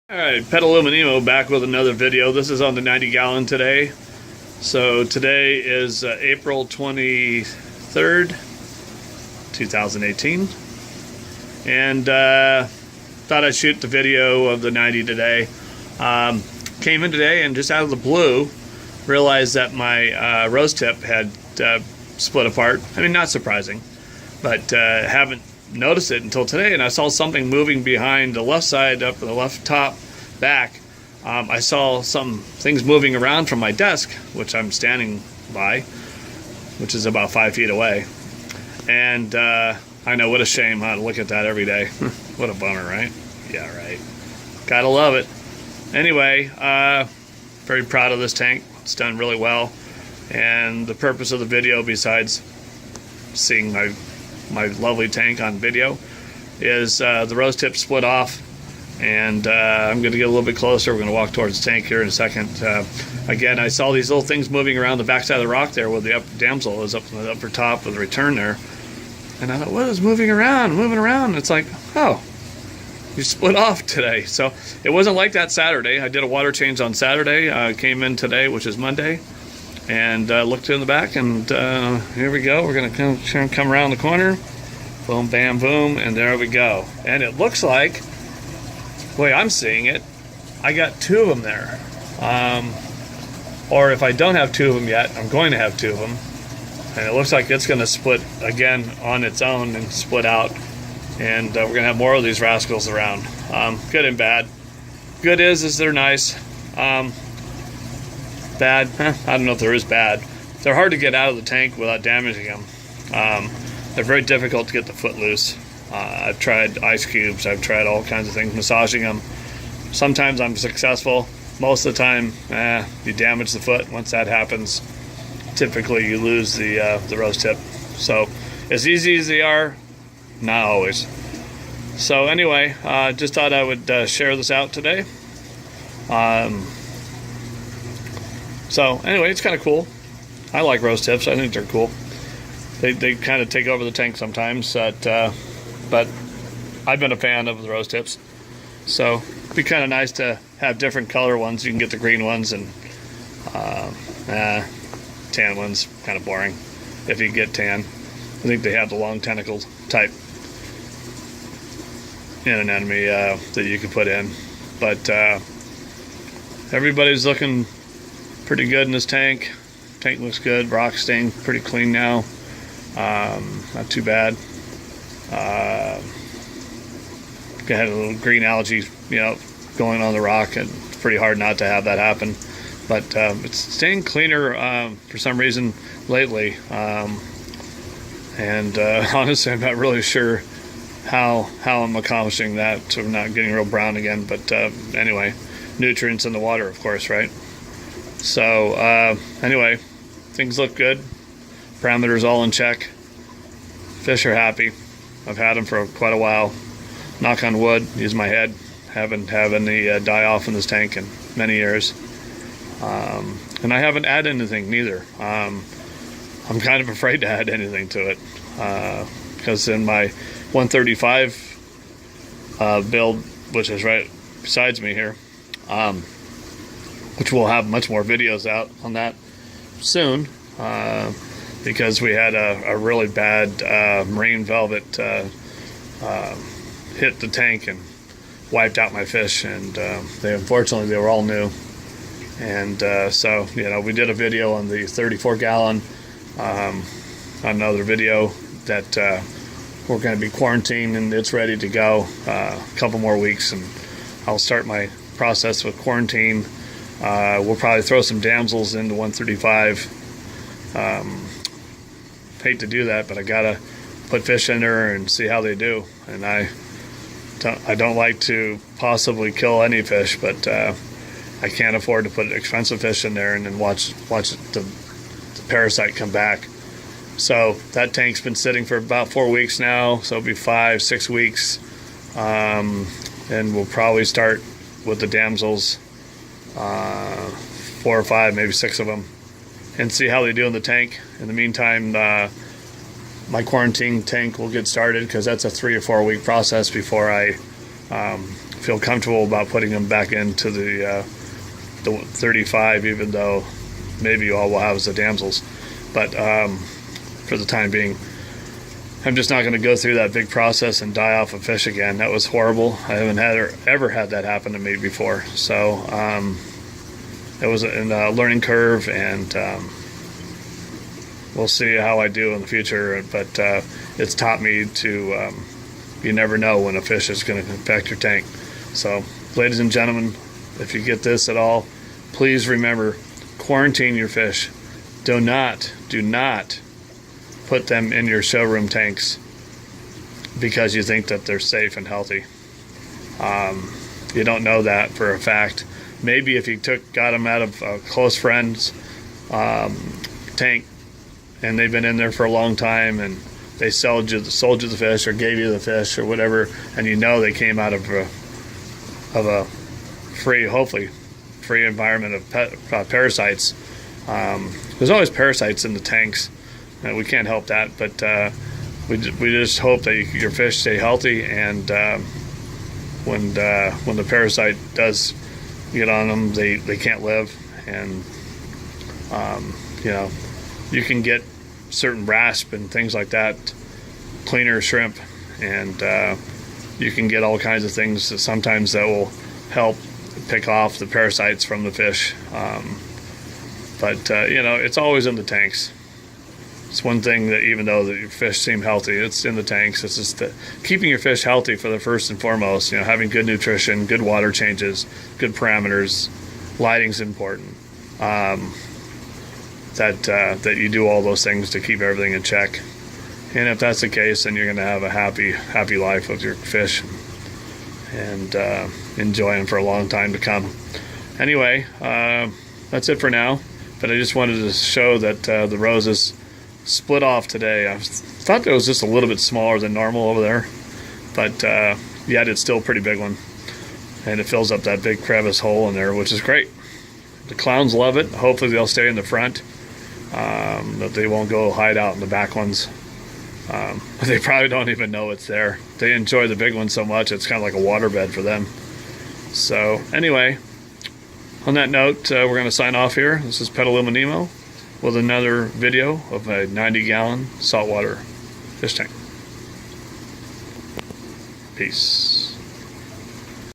Alright, Petaluminimo back with another video. This is on the 90 gallon today. So today is April 23rd, 2018. And thought I'd shoot the video of the 90 today. Came in today and just out of the blue realized that my rose tip had split apart. I mean, not surprising, but haven't noticed it until today, and I saw something moving behind the left side, up the left top back. I saw some things moving around from my desk, which I'm standing by, which is about 5 feet away. And I know, what a shame, huh, to look at that every day. What a bummer, right? Yeah, right. Gotta love it. Anyway, very proud of this tank. It's done really well. And the purpose of the video, besides seeing my lovely tank on video, is the rose tip split off, and I'm going to get a little bit closer. We're going to walk towards the tank here in a second. Again, I saw these little things moving around the backside of the rock there, where the damsel is up in the upper top of the return there, and I thought, what is moving around? And it's like, oh, you split off today. So it wasn't like that Saturday. I did a water change on Saturday. Came in today, which is Monday, and looked in the back, and here we go. We're going to come around the corner. Boom, bam, boom, and there we go. And it looks like, the way I'm seeing it, I got two of them there. Or if I don't have two of them yet, I'm going to have two of them. And it looks like it's going to split again on its own and split out. And we're going to have more of these rascals around. Good and bad. Good is they're nice. Bad, I don't know if there is bad. They're hard to get out of the tank without damaging them. They're very difficult to get the foot loose. I've tried ice cubes, I've tried all kinds of things, massaging them. Sometimes I'm successful. Most of the time, you damage the foot. Once that happens, typically you lose the rose tip. So, as easy as they are, not always. So anyway, just thought I would share this out today. So anyway, it's kind of cool. I like rose tips. I think they're cool. They kind of take over the tank sometimes, but I've been a fan of the rose tips. So it'd be kind of nice to have different color ones. You can get the green ones, and tan ones, kind of boring if you get tan. I think they have the long tentacle type anemone that you can put in. But everybody's looking pretty good in this tank. Tank looks good. Rock's staying pretty clean now. Not too bad. Got a little green algae, going on the rock, and it's pretty hard not to have that happen. But it's staying cleaner for some reason lately. And honestly, I'm not really sure how I'm accomplishing that, so I'm not getting real brown again. But anyway, nutrients in the water, of course, right? So anyway, things look good. Parameters all in check. Fish are happy. I've had them for quite a while. Knock on wood, use my head. Haven't had any die off in this tank in many years. And I haven't added anything neither. I'm kind of afraid to add anything to it. Because in my 135 build, which is right besides me here, which we'll have much more videos out on that soon, because we had a really bad marine velvet hit the tank and wiped out my fish, and unfortunately they were all new. And so we did a video on the 34 gallon, another video that we're going to be quarantined, and it's ready to go. A couple more weeks and I'll start my process with quarantine. We'll probably throw some damsels into 135. Hate to do that, but I gotta put fish in there and see how they do. And I don't like to possibly kill any fish, but I can't afford to put expensive fish in there and then watch the parasite come back. So that tank's been sitting for about 4 weeks now, so it'll be 5-6 weeks, and we'll probably start with the damsels, 4 or 5, maybe 6 of them, and see how they do in the tank. In the meantime, my quarantine tank will get started, because that's a 3 or 4 week process before I feel comfortable about putting them back into the 35, even though maybe all we'll have is the damsels. But for the time being, I'm just not going to go through that big process and die off a fish again. That was horrible. I haven't ever had that happen to me before. So it was a learning curve, and we'll see how I do in the future. But it's taught me to, you never know when a fish is going to infect your tank. So, ladies and gentlemen, if you get this at all, please remember, quarantine your fish. Do not put them in your showroom tanks because you think that they're safe and healthy. You don't know that for a fact. Maybe if you got them out of a close friend's tank, and they've been in there for a long time, and they sold you the fish or gave you the fish or whatever, and you know they came out of a hopefully free environment of parasites. There's always parasites in the tanks. We can't help that, but we just hope that your fish stay healthy, and when the parasite does get on them, they can't live. And you can get certain rasp and things like that, cleaner shrimp, and you can get all kinds of things that sometimes that will help pick off the parasites from the fish. But it's always in the tanks. It's one thing that even though the fish seem healthy, it's in the tanks. It's just keeping your fish healthy for the first and foremost. Having good nutrition, good water changes, good parameters, lighting's important. That you do all those things to keep everything in check. And if that's the case, then you're going to have a happy life with your fish, and enjoy them for a long time to come. Anyway, that's it for now. But I just wanted to show that the roses split off today. I thought it was just a little bit smaller than normal over there, but yet it's still a pretty big one, and it fills up that big crevice hole in there, which is great. The clowns love it. Hopefully they'll stay in the front, that they won't go hide out in the back ones. They probably don't even know it's there. They enjoy the big one so much, it's kind of like a waterbed for them. So anyway, on that note, we're going to sign off here. This is Petaluma Nemo with another video of a 90-gallon saltwater fish tank. Peace.